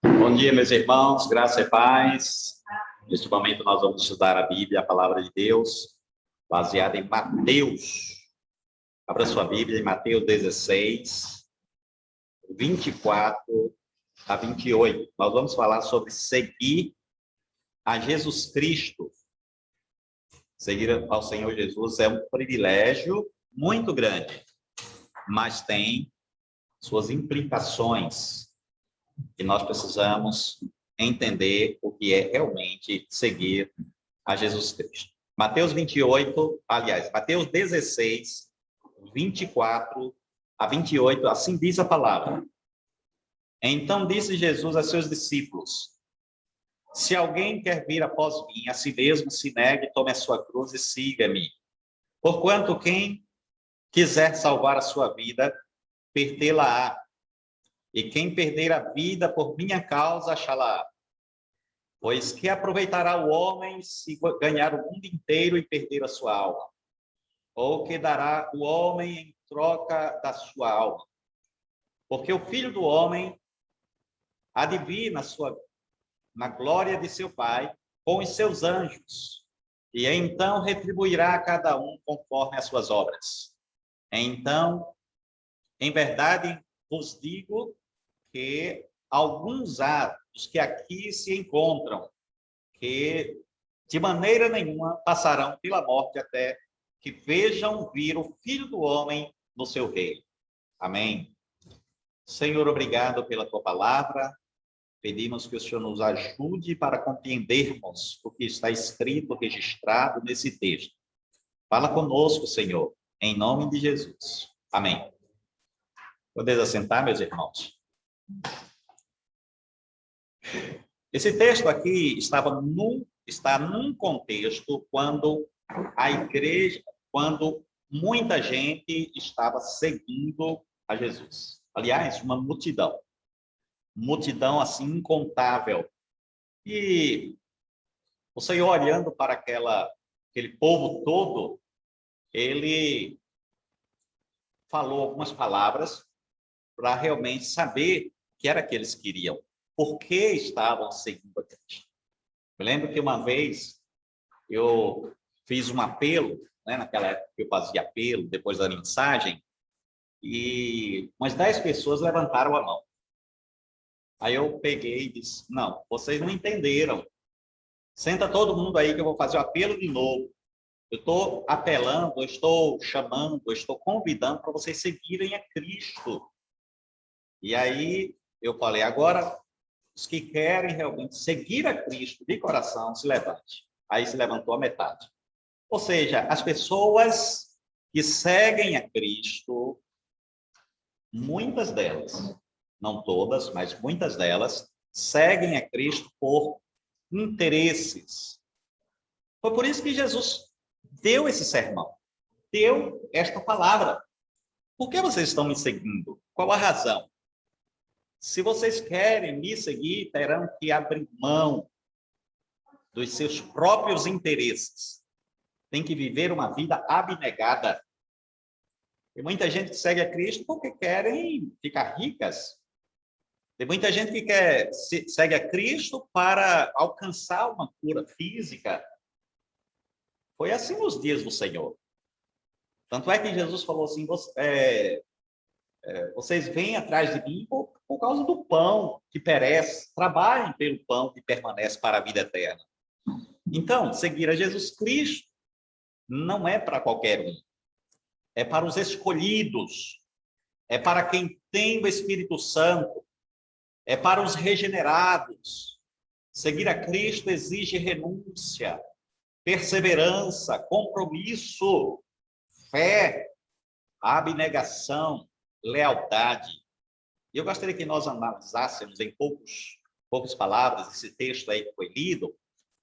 Bom dia, meus irmãos, graça e paz. Neste momento nós vamos estudar a Bíblia, a palavra de Deus, baseada em Mateus. Abra sua Bíblia em Mateus 16, 24 a 28. Nós vamos falar sobre seguir a Jesus Cristo. Seguir ao Senhor Jesus é um privilégio muito grande, mas tem suas implicações. E nós precisamos entender o que é realmente seguir a Jesus Cristo. Mateus 16, 24 a 28, assim diz a palavra. Então disse Jesus a seus discípulos: se alguém quer vir após mim, a si mesmo se negue, tome a sua cruz e siga-me. Porquanto quem quiser salvar a sua vida, perdê-la-á. E quem perder a vida por minha causa, achá-la. Pois que aproveitará o homem se ganhar o mundo inteiro e perder a sua alma? Ou que dará o homem em troca da sua alma? Porque o Filho do Homem há de vir na glória de seu Pai com os seus anjos, e então retribuirá a cada um conforme as suas obras. Então, em verdade, vos digo que alguns há dos que aqui se encontram, que de maneira nenhuma passarão pela morte até que vejam vir o Filho do Homem no seu reino. Amém. Senhor, obrigado pela tua palavra. Pedimos que o Senhor nos ajude para compreendermos o que está escrito, registrado nesse texto. Fala conosco, Senhor, em nome de Jesus. Amém. Podeis assentar, meus irmãos? Esse texto aqui está num contexto quando a igreja, quando muita gente estava seguindo a Jesus. Aliás, uma multidão assim incontável. E o Senhor, olhando para aquele povo todo, ele falou algumas palavras para realmente saber o que era que eles queriam, por que estavam seguindo a Cristo. Eu lembro que uma vez eu fiz um apelo, né, naquela época que eu fazia apelo, depois da mensagem, e umas 10 pessoas levantaram a mão. Aí eu peguei e disse: não, vocês não entenderam. Senta todo mundo aí que eu vou fazer o apelo de novo. Eu estou apelando, eu estou chamando, eu estou convidando para vocês seguirem a Cristo. E aí eu falei: agora, os que querem realmente seguir a Cristo de coração, se levante. Aí se levantou a metade. Ou seja, as pessoas que seguem a Cristo, muitas delas, não todas, mas muitas delas, seguem a Cristo por interesses. Foi por isso que Jesus deu esse sermão, deu esta palavra. Por que vocês estão me seguindo? Qual a razão? Se vocês querem me seguir, terão que abrir mão dos seus próprios interesses. Tem que viver uma vida abnegada. Tem muita gente que segue a Cristo porque querem ficar ricas. Tem muita gente que segue a Cristo para alcançar uma cura física. Foi assim nos dias do Senhor. Tanto é que Jesus falou assim: vocês vêm atrás de mim por causa do pão que perece. Trabalhem pelo pão que permanece para a vida eterna. Então, seguir a Jesus Cristo não é para qualquer um. É para os escolhidos. É para quem tem o Espírito Santo. É para os regenerados. Seguir a Cristo exige renúncia, perseverança, compromisso, fé, abnegação, lealdade. E eu gostaria que nós analisássemos em poucas palavras esse texto aí que foi lido.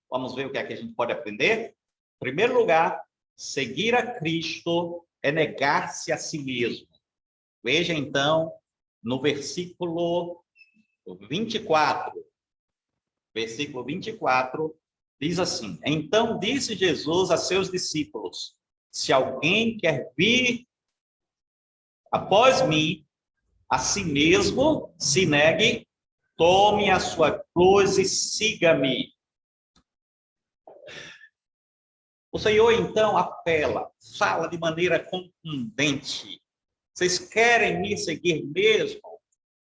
Vamos ver o que é que a gente pode aprender. Em primeiro lugar, seguir a Cristo é negar-se a si mesmo. Veja então no versículo 24. Versículo 24 diz assim: então disse Jesus a seus discípulos: se alguém quer vir após mim, a si mesmo, se negue, tome a sua cruz e siga-me. O Senhor, então, apela, fala de maneira contundente. Vocês querem me seguir mesmo?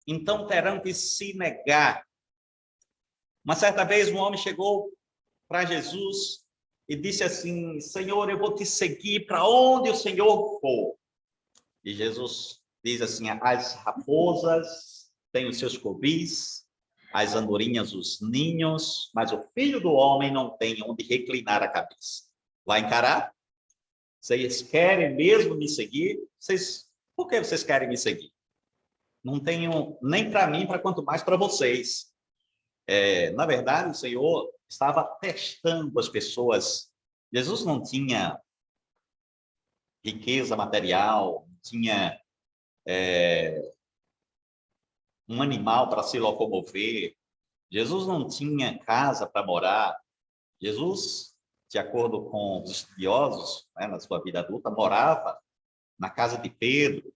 Então terão que se negar. Uma certa vez, um homem chegou para Jesus e disse assim: Senhor, eu vou te seguir para onde o Senhor for. E Jesus diz assim: as raposas têm os seus covis, as andorinhas os ninhos, mas o filho do homem não tem onde reclinar a cabeça. Vai encarar? Vocês querem mesmo me seguir? Por que vocês querem me seguir? Não tenho nem para mim, para quanto mais para vocês. Na verdade, o Senhor estava testando as pessoas. Jesus não tinha riqueza material, não tinha um animal para se locomover. Jesus não tinha casa para morar. Jesus, de acordo com os estudiosos, na sua vida adulta, morava na casa de Pedro.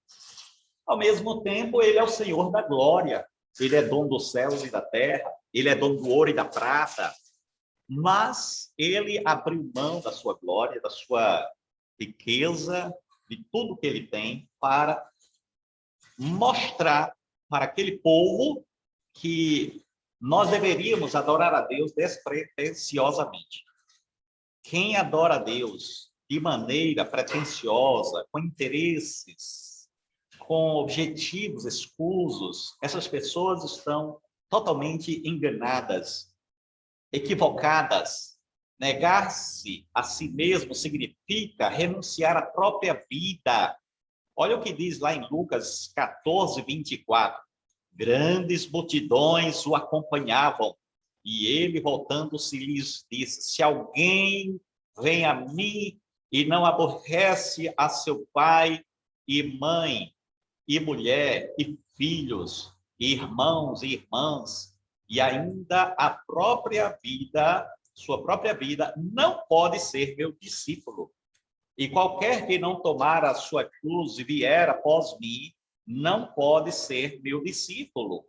Ao mesmo tempo, ele é o Senhor da glória. Ele é dono dos céus e da terra. Ele é dono do ouro e da prata. Mas ele abriu mão da sua glória, da sua riqueza, de tudo que ele tem, para mostrar para aquele povo que nós deveríamos adorar a Deus despretensiosamente. Quem adora a Deus de maneira pretensiosa, com interesses, com objetivos escusos, essas pessoas estão totalmente enganadas, equivocadas. Negar-se a si mesmo significa renunciar à própria vida. Olha o que diz lá em Lucas 14, 24. Grandes multidões o acompanhavam, e ele, voltando-se, lhes disse: se alguém vem a mim e não aborrece a seu pai e mãe, e mulher, e filhos, e irmãos e irmãs, e ainda a própria vida, sua própria vida, não pode ser meu discípulo. E qualquer que não tomar a sua cruz e vier após mim, não pode ser meu discípulo.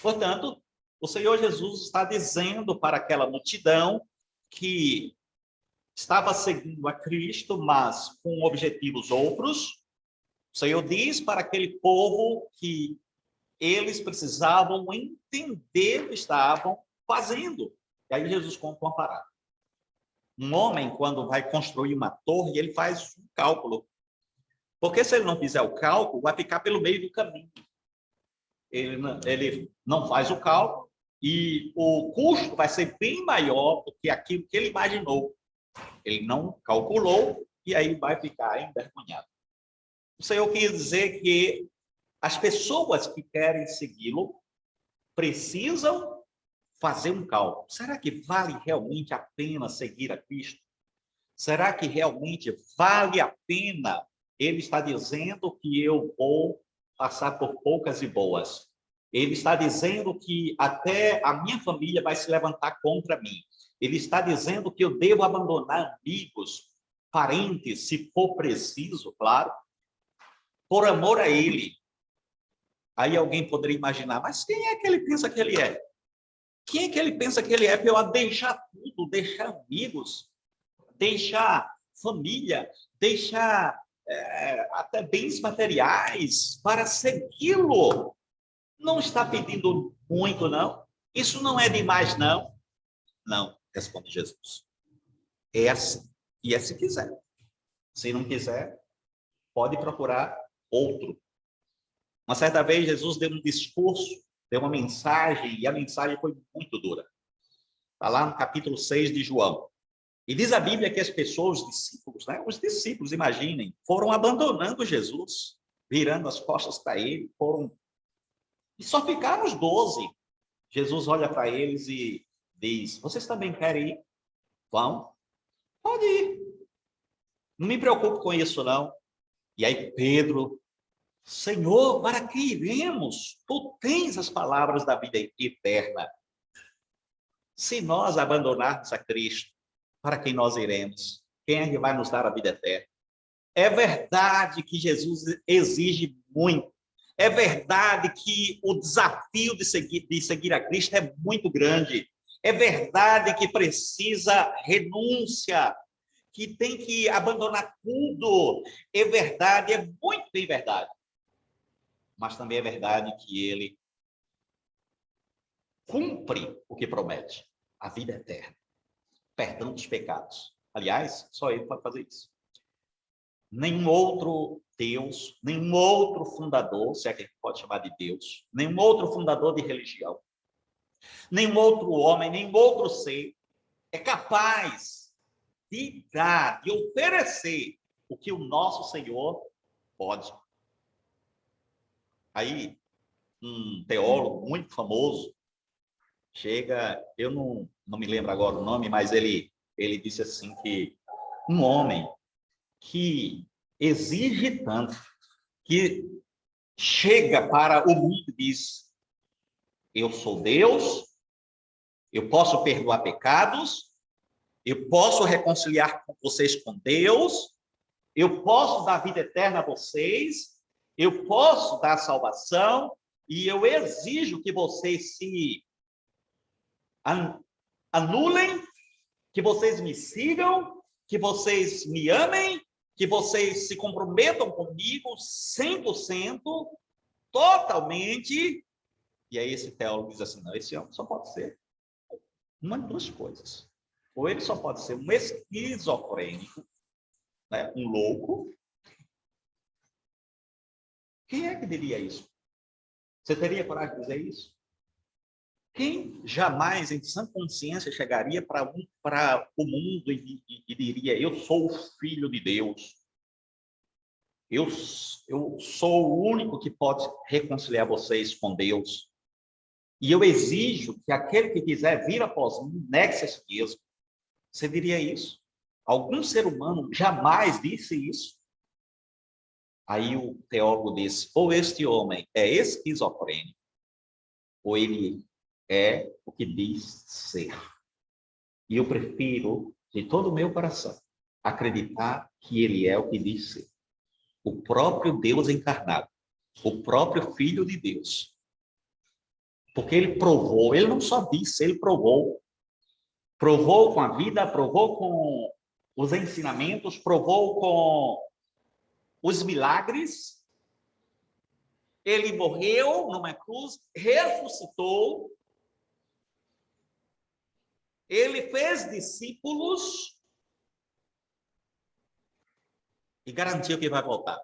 Portanto, o Senhor Jesus está dizendo para aquela multidão que estava seguindo a Cristo, mas com objetivos outros. O Senhor diz para aquele povo que eles precisavam entender o que estavam fazendo. E aí Jesus conta uma parada. Um homem, quando vai construir uma torre, ele faz um cálculo. Porque se ele não fizer o cálculo, vai ficar pelo meio do caminho. Ele não faz o cálculo e o custo vai ser bem maior do que aquilo que ele imaginou. Ele não calculou e aí vai ficar envergonhado. O Senhor quis dizer que as pessoas que querem segui-lo precisam fazer um cálculo. Será que vale realmente a pena seguir a Cristo? Será que realmente vale a pena? Ele está dizendo que eu vou passar por poucas e boas. Ele está dizendo que até a minha família vai se levantar contra mim. Ele está dizendo que eu devo abandonar amigos, parentes, se for preciso, claro, por amor a ele. Aí alguém poderia imaginar, mas quem é que ele pensa que ele é? Quem é que ele pensa que ele é para eu deixar tudo, deixar amigos, deixar família, deixar até bens materiais para segui-lo? Não está pedindo muito, não? Isso não é demais, não? Não, responde Jesus. É assim. E é se quiser. Se não quiser, pode procurar outro. Uma certa vez, Jesus deu um discurso, deu uma mensagem, e a mensagem foi muito dura. Está lá no capítulo 6 de João. E diz a Bíblia que as pessoas, os discípulos, imaginem, foram abandonando Jesus, virando as costas para ele, e só ficaram os 12. Jesus olha para eles e diz: vocês também querem ir? Vão? Pode ir. Não me preocupo com isso, não. E aí Pedro: Senhor, para que iremos? Tu tens as palavras da vida eterna. Se nós abandonarmos a Cristo, para quem nós iremos? Quem é que vai nos dar a vida eterna? É verdade que Jesus exige muito. É verdade que o desafio de seguir a Cristo é muito grande. É verdade que precisa renúncia, que tem que abandonar tudo. É verdade, é muito bem verdade. Mas também é verdade que ele cumpre o que promete, a vida eterna, perdão dos pecados. Aliás, só ele pode fazer isso. Nenhum outro Deus, nenhum outro fundador, se é que a gente pode chamar de Deus, nenhum outro fundador de religião, nenhum outro homem, nenhum outro ser é capaz de dar, de oferecer o que o nosso Senhor pode. Aí, um teólogo muito famoso chega, eu não me lembro agora o nome, mas ele disse assim que um homem que exige tanto, que chega para o mundo e diz: eu sou Deus, eu posso perdoar pecados, eu posso reconciliar com vocês com Deus, eu posso dar vida eterna a vocês, eu posso dar salvação, e eu exijo que vocês se anulem, que vocês me sigam, que vocês me amem, que vocês se comprometam comigo 100%, totalmente. E aí esse teólogo diz assim: não, esse homem só pode ser uma de duas coisas. Ou ele só pode ser um esquizofrênico, né? Um louco. Quem é que diria isso? Você teria coragem de dizer isso? Quem jamais, em sã consciência, chegaria para o mundo e diria: eu sou o filho de Deus, eu sou o único que pode reconciliar vocês com Deus, e eu exijo que aquele que quiser vir após mim, negue-se a si mesmo. Você diria isso? Algum ser humano jamais disse isso? Aí o teólogo disse: ou este homem é esquizofrênico, ou ele é o que diz ser. E eu prefiro, de todo o meu coração, acreditar que ele é o que diz ser. O próprio Deus encarnado, o próprio Filho de Deus. Porque ele provou, ele não só disse, ele provou. Provou com a vida, provou com os ensinamentos, provou com os milagres. Ele morreu numa cruz, ressuscitou. Ele fez discípulos e garantiu que vai voltar.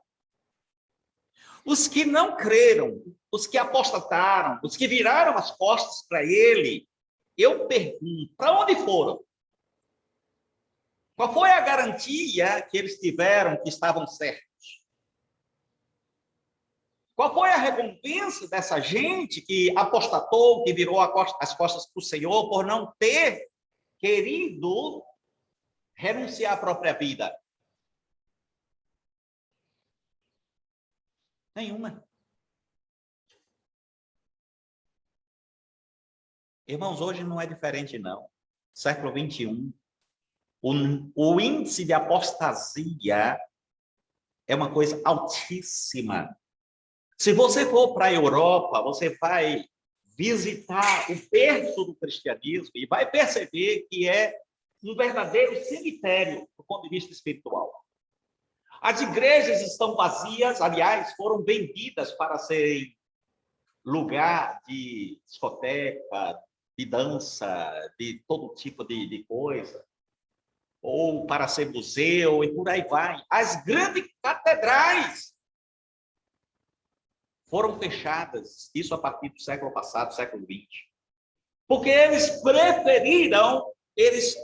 Os que não creram, os que apostataram, os que viraram as costas para ele, eu pergunto: para onde foram? Qual foi a garantia que eles tiveram que estavam certos? Qual foi a recompensa dessa gente que apostatou, que virou as costas para o Senhor por não ter querido renunciar à própria vida? Nenhuma. Irmãos, hoje não é diferente, não. Século 21, o índice de apostasia é uma coisa altíssima. Se você for para a Europa, você vai visitar o berço do cristianismo e vai perceber que é um verdadeiro cemitério do ponto de vista espiritual. As igrejas estão vazias, aliás, foram vendidas para serem lugar de discoteca, de dança, de todo tipo de coisa, ou para ser museu, e por aí vai. As grandes catedrais foram fechadas, isso a partir do século passado, século XX, porque eles preferiram, eles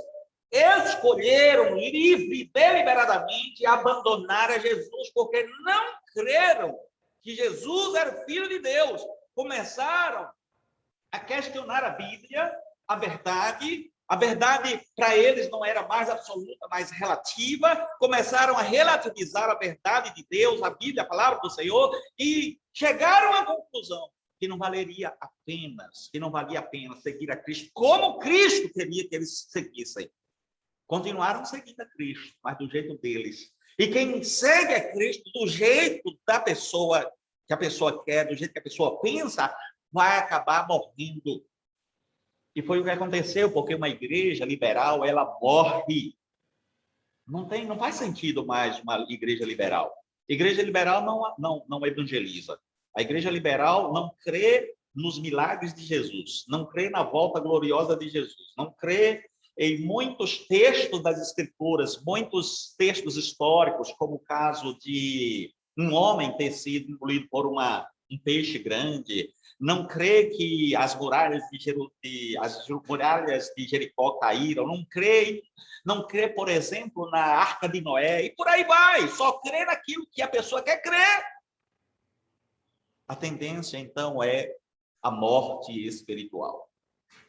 escolheram livre e deliberadamente abandonar a Jesus, porque não creram que Jesus era o Filho de Deus. Começaram a questionar a Bíblia, a verdade para eles não era mais absoluta, mais relativa. Começaram a relativizar a verdade de Deus, a Bíblia, a palavra do Senhor, e chegaram à conclusão que não valia a pena seguir a Cristo, como Cristo queria que eles seguissem. Continuaram seguindo a Cristo, mas do jeito deles. E quem segue a Cristo do jeito da pessoa que a pessoa quer, do jeito que a pessoa pensa, vai acabar morrendo. E foi o que aconteceu, porque uma igreja liberal, ela morre. Não faz sentido mais uma igreja liberal. Igreja liberal não evangeliza. A igreja liberal não crê nos milagres de Jesus, não crê na volta gloriosa de Jesus, não crê em muitos textos das Escrituras, muitos textos históricos, como o caso de um homem ter sido engolido por um peixe grande, não crê que as muralhas de Jericó caíram, não crê, por exemplo, na Arca de Noé, e por aí vai, só crê naquilo que a pessoa quer crer. A tendência, então, é a morte espiritual.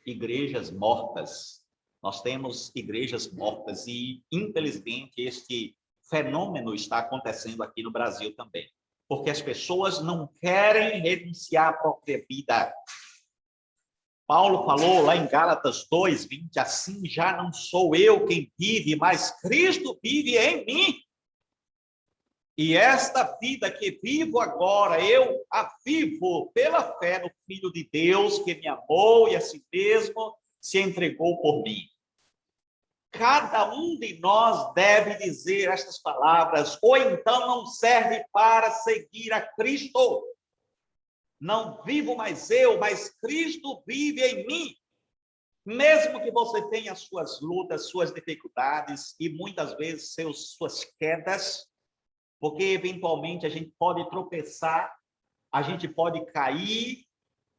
Igrejas mortas. Nós temos igrejas mortas e, infelizmente, este fenômeno está acontecendo aqui no Brasil também. Porque as pessoas não querem renunciar à própria vida. Paulo falou lá em Gálatas 2:20, assim já não sou eu quem vive, mas Cristo vive em mim. E esta vida que vivo agora, eu a vivo pela fé no Filho de Deus, que me amou e a si mesmo se entregou por mim. Cada um de nós deve dizer estas palavras, ou então não serve para seguir a Cristo. Não vivo mais eu, mas Cristo vive em mim. Mesmo que você tenha suas lutas, suas dificuldades e muitas vezes suas quedas, porque eventualmente a gente pode tropeçar, a gente pode cair.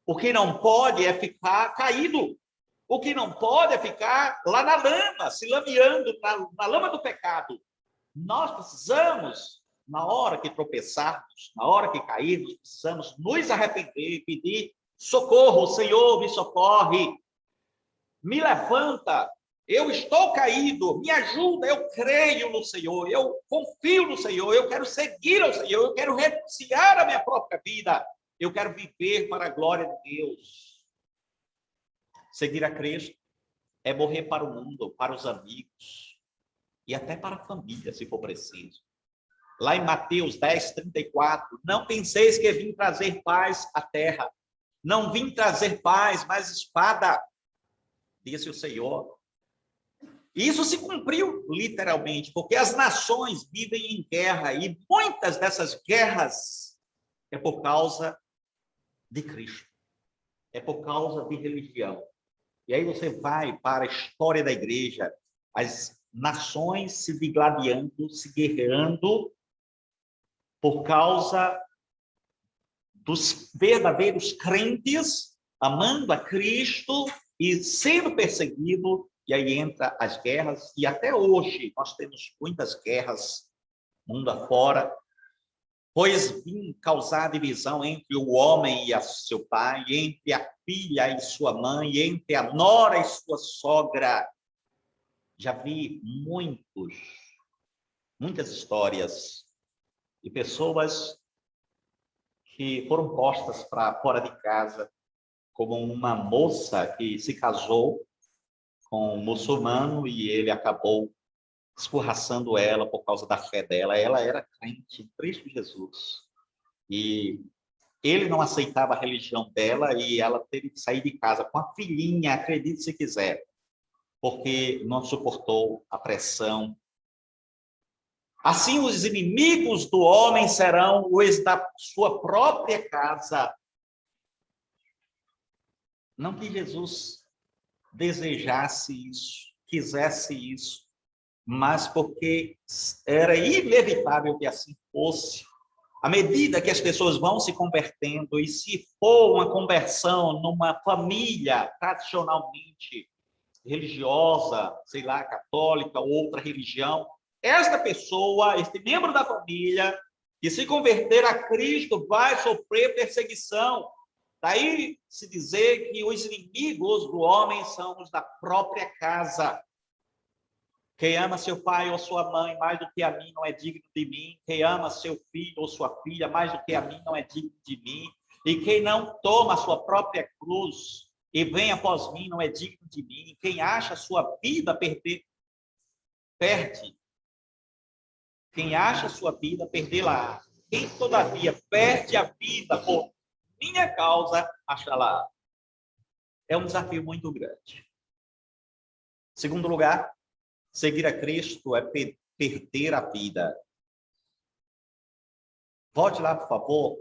O que não pode é ficar caído. O que não pode é ficar lá na lama, se lameando na lama do pecado. Nós precisamos, na hora que tropeçarmos, na hora que cairmos, precisamos nos arrepender e pedir socorro. Senhor, me socorre, me levanta. Eu estou caído, me ajuda, eu creio no Senhor, eu confio no Senhor, eu quero seguir ao Senhor, eu quero renunciar à minha própria vida, eu quero viver para a glória de Deus. Seguir a Cristo é morrer para o mundo, para os amigos e até para a família, se for preciso. Lá em Mateus 10:34, não penseis que vim trazer paz à terra, não vim trazer paz, mas espada, disse o Senhor. E isso se cumpriu literalmente, porque as nações vivem em guerra e muitas dessas guerras é por causa de Cristo, é por causa de religião. E aí você vai para a história da igreja, as nações se digladiando, se guerreando por causa dos verdadeiros crentes, amando a Cristo e sendo perseguido. E aí entra as guerras, e até hoje nós temos muitas guerras mundo afora, pois vim causar divisão entre o homem e seu pai, entre a filha e sua mãe, entre a nora e sua sogra. Já vi muitas histórias de pessoas que foram postas para fora de casa, como uma moça que se casou com um muçulmano e ele acabou escorraçando ela por causa da fé dela. Ela era crente em Cristo Jesus. E ele não aceitava a religião dela e ela teve que sair de casa com a filhinha, acredite se quiser, porque não suportou a pressão. Assim, os inimigos do homem serão os da sua própria casa. Não que Jesus desejasse isso, quisesse isso, mas porque era inevitável que assim fosse. À medida que as pessoas vão se convertendo, e se for uma conversão numa família tradicionalmente religiosa, sei lá, católica ou outra religião, esta pessoa, este membro da família, que se converter a Cristo, vai sofrer perseguição. Daí se dizer que os inimigos do homem são os da própria casa. Quem ama seu pai ou sua mãe mais do que a mim não é digno de mim. Quem ama seu filho ou sua filha mais do que a mim não é digno de mim. E quem não toma a sua própria cruz e vem após mim não é digno de mim. Quem acha a sua vida perde. Quem acha a sua vida, perdê-la. quem todavia perde a vida por minha causa, achará. É um desafio muito grande. Segundo lugar, seguir a Cristo é perder a vida. Volte lá, por favor,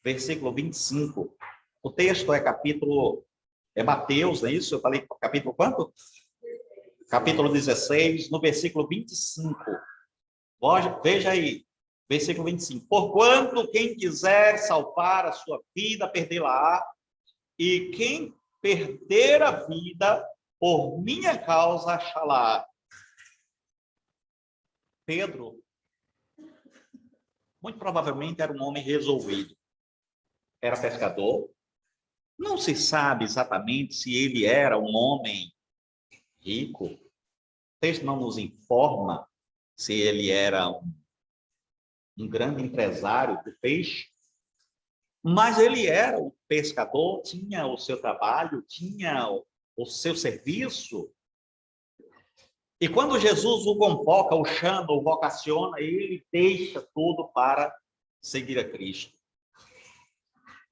versículo 25. O texto é Mateus, não é isso? Eu falei capítulo quanto? Capítulo 16, no versículo 25. Veja aí, versículo 25. Porquanto quem quiser salvar a sua vida, perdê-la-á, e quem perder a vida, por minha causa, achará. Pedro, muito provavelmente, era um homem resolvido. Era pescador. Não se sabe exatamente se ele era um homem rico. O texto não nos informa se ele era um grande empresário do peixe, mas ele era um pescador, tinha o seu trabalho, tinha o seu serviço. E quando Jesus o convoca, o chama, o vocaciona, ele deixa tudo para seguir a Cristo.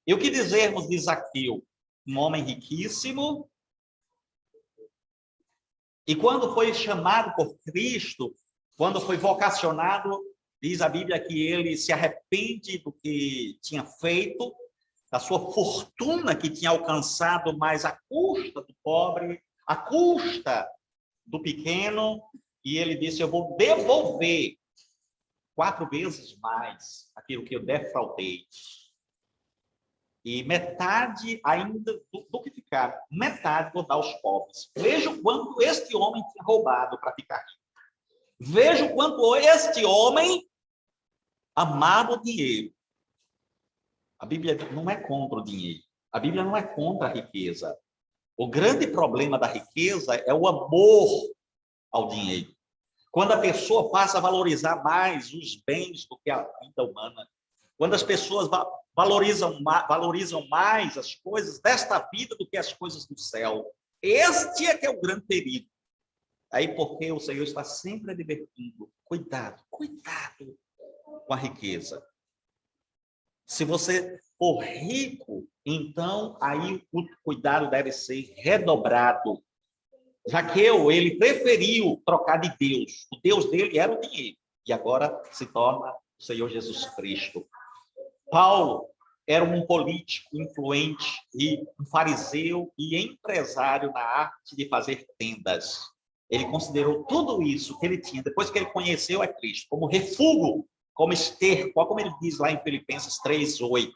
E o que dizermos de Zaqueu? Um homem riquíssimo. E quando foi chamado por Cristo, quando foi vocacionado, diz a Bíblia que ele se arrepende do que tinha feito, da sua fortuna que tinha alcançado, mas à custa do pobre, à custa do pequeno, e ele disse: eu vou devolver 4 vezes mais aquilo que eu defraudei. E metade ainda do que ficar, metade vou dar aos pobres. Veja o quanto este homem tinha roubado para ficar rico. Veja o quanto este homem amava o dinheiro. A Bíblia não é contra o dinheiro. A Bíblia não é contra a riqueza. O grande problema da riqueza é o amor ao dinheiro. Quando a pessoa passa a valorizar mais os bens do que a vida humana, quando as pessoas valorizam mais as coisas desta vida do que as coisas do céu, este é que é o grande perigo. Aí porque o Senhor está sempre advertindo: cuidado com a riqueza. Se você for rico, então aí o cuidado deve ser redobrado. Zaqueu, ele preferiu trocar de Deus. O Deus dele era o dinheiro. E agora se torna o Senhor Jesus Cristo. Paulo era um político influente, e um fariseu e empresário na arte de fazer tendas. Ele considerou tudo isso que ele tinha, depois que ele conheceu a Cristo, como refúgio, como esterco, como ele diz lá em Filipenses 3:8.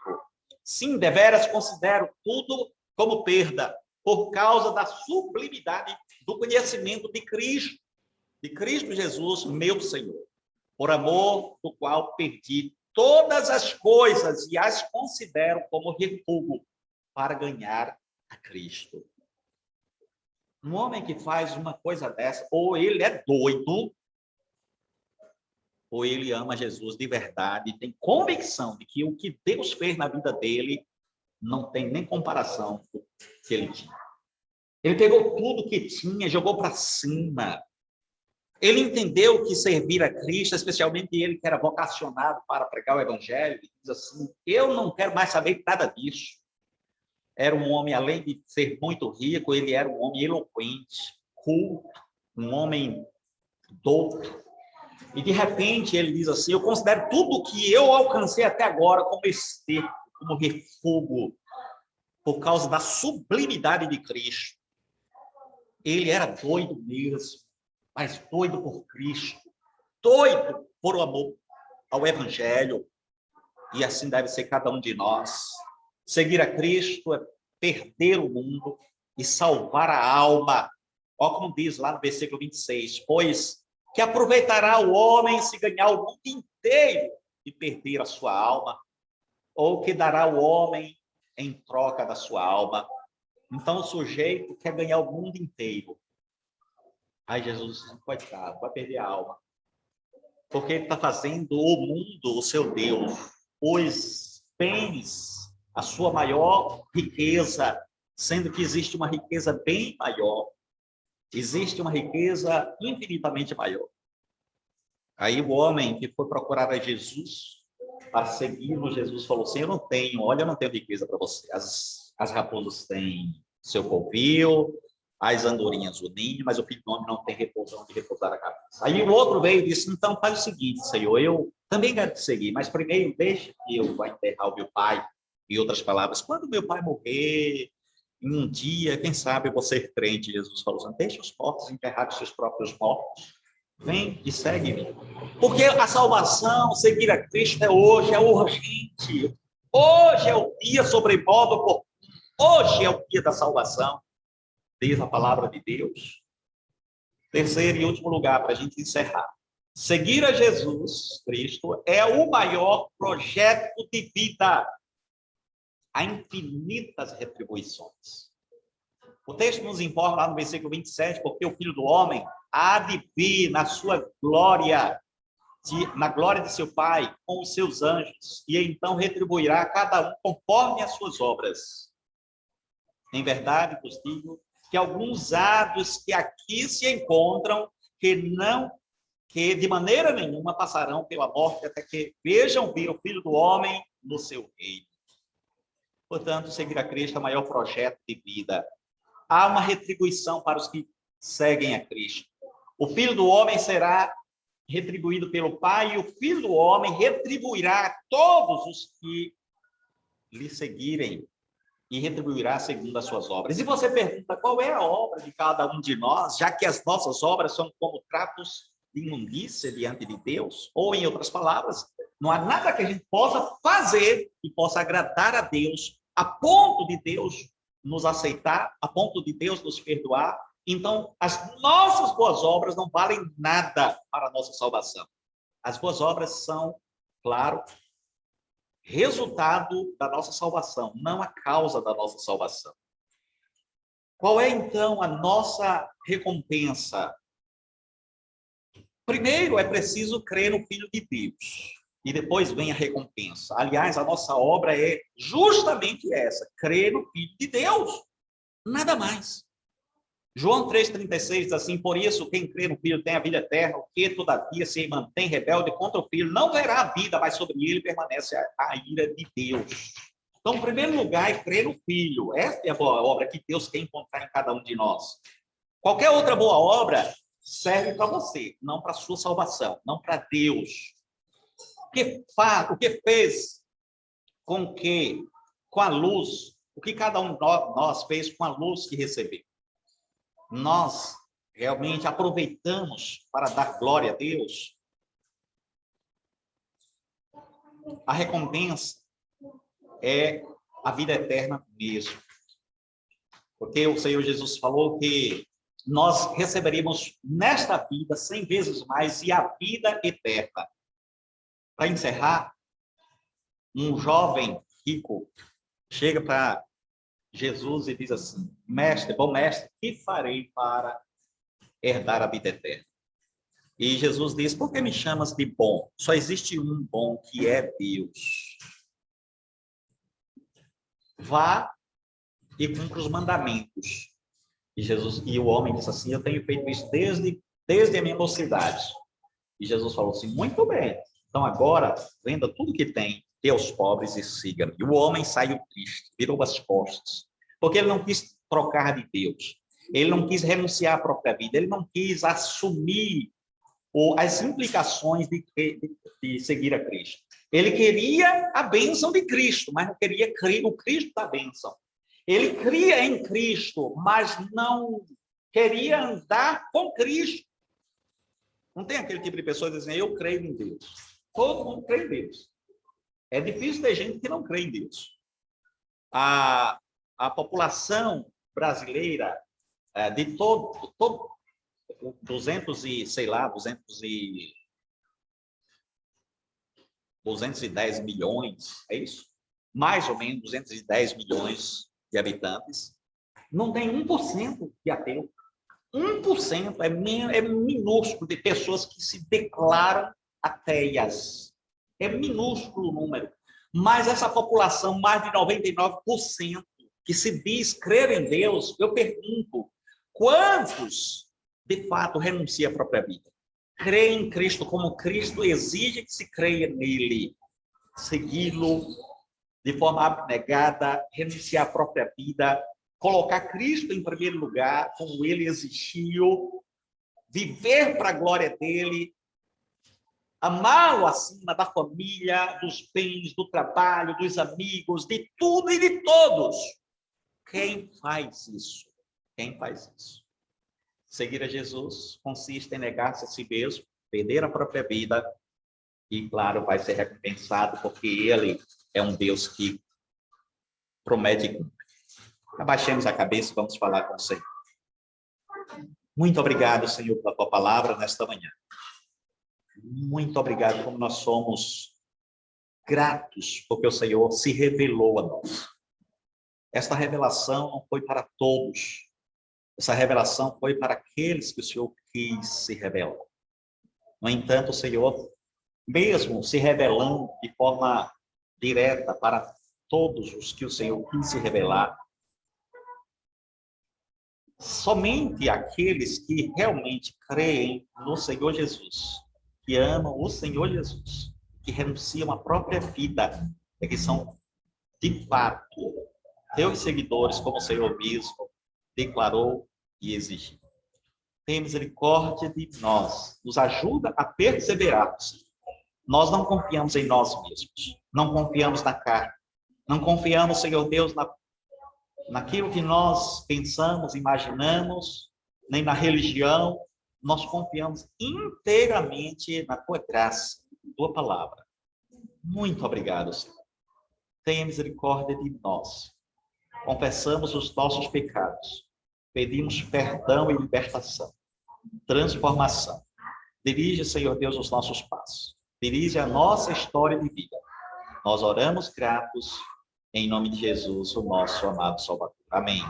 Sim, deveras considero tudo como perda, por causa da sublimidade do conhecimento de Cristo Jesus, meu Senhor, por amor do qual perdi todas as coisas e as considero como refúgio para ganhar a Cristo. Um homem que faz uma coisa dessa, ou ele é doido, ou ele ama Jesus de verdade, tem convicção de que o que Deus fez na vida dele não tem nem comparação com o que ele tinha. Ele pegou tudo que tinha, jogou para cima. Ele entendeu que servir a Cristo, especialmente ele que era vocacionado para pregar o Evangelho, e diz assim: eu não quero mais saber nada disso. Era um homem, além de ser muito rico, ele era um homem eloquente, culto, um homem douto. E de repente ele diz assim: eu considero tudo que eu alcancei até agora como esterco, como refúgio, por causa da sublimidade de Cristo. Ele era doido mesmo, mas doido por Cristo, doido por o amor ao Evangelho. E assim deve ser cada um de nós. Seguir a Cristo é perder o mundo e salvar a alma. Olha como diz lá no versículo 26. Pois que aproveitará o homem se ganhar o mundo inteiro e perder a sua alma? Ou que dará o homem em troca da sua alma? Então o sujeito quer ganhar o mundo inteiro. Aí Jesus diz: coitado, vai perder a alma. Porque ele está fazendo o mundo o seu Deus. Os bens, a sua maior riqueza, sendo que existe uma riqueza bem maior. Existe uma riqueza infinitamente maior. Aí o homem que foi procurar a Jesus, para segui-lo, Jesus falou assim, eu não tenho riqueza para você. As raposas têm seu covil, as andorinhas o ninho, mas o filho do homem não tem repouso onde repousar a cabeça. Aí o outro veio e disse, então faz o seguinte, Senhor, eu também quero te seguir, mas primeiro deixa que eu vá enterrar o meu pai. Em outras palavras, quando meu pai morrer, em um dia, quem sabe eu vou ser crente. Jesus falou assim, deixa os mortos enterrar os seus próprios mortos. Vem e segue-me. Porque a salvação, seguir a Cristo é hoje, é urgente. Hoje é o dia sobremodo oportuno. Hoje é o dia da salvação, diz a palavra de Deus. Terceiro e último lugar, para a gente encerrar. Seguir a Jesus Cristo é o maior projeto de vida. Há infinitas retribuições. O texto nos informa lá no versículo 27, porque o Filho do Homem há de vir na sua glória, na glória de seu Pai, com os seus anjos, e então retribuirá a cada um conforme as suas obras. Em verdade, vos digo que alguns atos que aqui se encontram, que de maneira nenhuma passarão pela morte, até que vejam vir o Filho do Homem no seu reino. Portanto, seguir a Cristo é o maior projeto de vida. Há uma retribuição para os que seguem a Cristo. O Filho do Homem será retribuído pelo Pai, e o Filho do Homem retribuirá a todos os que lhe seguirem, e retribuirá segundo as suas obras. E você pergunta, qual é a obra de cada um de nós, já que as nossas obras são como trapos de imundícia diante de Deus? Ou, em outras palavras, não há nada que a gente possa fazer que possa agradar a Deus, a ponto de Deus nos aceitar, a ponto de Deus nos perdoar. Então, as nossas boas obras não valem nada para a nossa salvação. As boas obras são, claro, resultado da nossa salvação, não a causa da nossa salvação. Qual é, então, a nossa recompensa? Primeiro, é preciso crer no Filho de Deus, e depois vem a recompensa. Aliás, a nossa obra é justamente essa, crer no Filho de Deus, nada mais. João 3,36 diz assim, por isso, quem crê no Filho tem a vida eterna, o que, todavia, se mantém rebelde contra o Filho, não verá a vida, mas sobre ele permanece a ira de Deus. Então, em primeiro lugar, é crer no Filho. Essa é a boa obra que Deus quer encontrar em cada um de nós. Qualquer outra boa obra serve para você, não para a sua salvação, não para Deus. O que fez com a luz, o que cada um de nós fez com a luz que recebeu? Nós realmente aproveitamos para dar glória a Deus? A recompensa é a vida eterna mesmo. Porque o Senhor Jesus falou que nós receberíamos nesta vida 100 vezes mais e a vida eterna. Para encerrar, um jovem rico chega para Jesus e diz assim, mestre, bom mestre, que farei para herdar a vida eterna? E Jesus diz, por que me chamas de bom? Só existe um bom, que é Deus. Vá e cumpra os mandamentos. E o homem disse assim, eu tenho feito isso desde a minha mocidade. E Jesus falou assim, muito bem. Então agora, venda tudo que tem, dê aos pobres e siga-me. E o homem saiu triste, virou as costas, porque ele não quis trocar de Deus. Ele não quis renunciar à própria vida. Ele não quis assumir as implicações de seguir a Cristo. Ele queria a bênção de Cristo, mas não queria crer no Cristo da bênção. Ele cria em Cristo, mas não queria andar com Cristo. Não tem aquele tipo de pessoa que diz assim, eu creio em Deus. Todo mundo crê em Deus. É difícil ter gente que não crê em Deus. A população brasileira, de todo 210 milhões, é isso? Mais ou menos 210 milhões de habitantes, não tem 1% de ateu. 1% é minúsculo de pessoas que se declaram ateias. É minúsculo o número. Mas essa população, mais de 99%, que se diz crer em Deus, eu pergunto, quantos, de fato, renunciam à própria vida? Creem em Cristo como Cristo exige que se creia nele. segui-lo de forma abnegada, renunciar à própria vida, colocar Cristo em primeiro lugar, como ele existiu, viver para a glória dele, amá-lo acima da família, dos bens, do trabalho, dos amigos, de tudo e de todos. Quem faz isso? Quem faz isso? Seguir a Jesus consiste em negar-se a si mesmo, perder a própria vida e, claro, vai ser recompensado, porque ele é um Deus que promete. Abaixemos a cabeça e vamos falar com o Senhor. Muito obrigado, Senhor, pela tua palavra nesta manhã. Muito obrigado, como nós somos gratos, porque o Senhor se revelou a nós. Esta revelação não foi para todos. Essa revelação foi para aqueles que o Senhor quis se revelar. No entanto, o Senhor, mesmo se revelando de forma direta para todos os que o Senhor quis se revelar, somente aqueles que realmente creem no Senhor Jesus, que amam o Senhor Jesus, que renunciam à própria vida, é que são, de fato, teus seguidores, como o Senhor mesmo declarou e exigiu. Tenha misericórdia de nós, nos ajuda a perseverarmos. Nós não confiamos em nós mesmos, não confiamos na carne, não confiamos, Senhor Deus, naquilo que nós pensamos, imaginamos, nem na religião. Nós confiamos inteiramente na tua graça, na tua palavra. Muito obrigado, Senhor. Tenha misericórdia de nós. Confessamos os nossos pecados. Pedimos perdão e libertação, transformação. Dirige, Senhor Deus, os nossos passos. Dirige a nossa história de vida. Nós oramos gratos, em nome de Jesus, o nosso amado Salvador. Amém.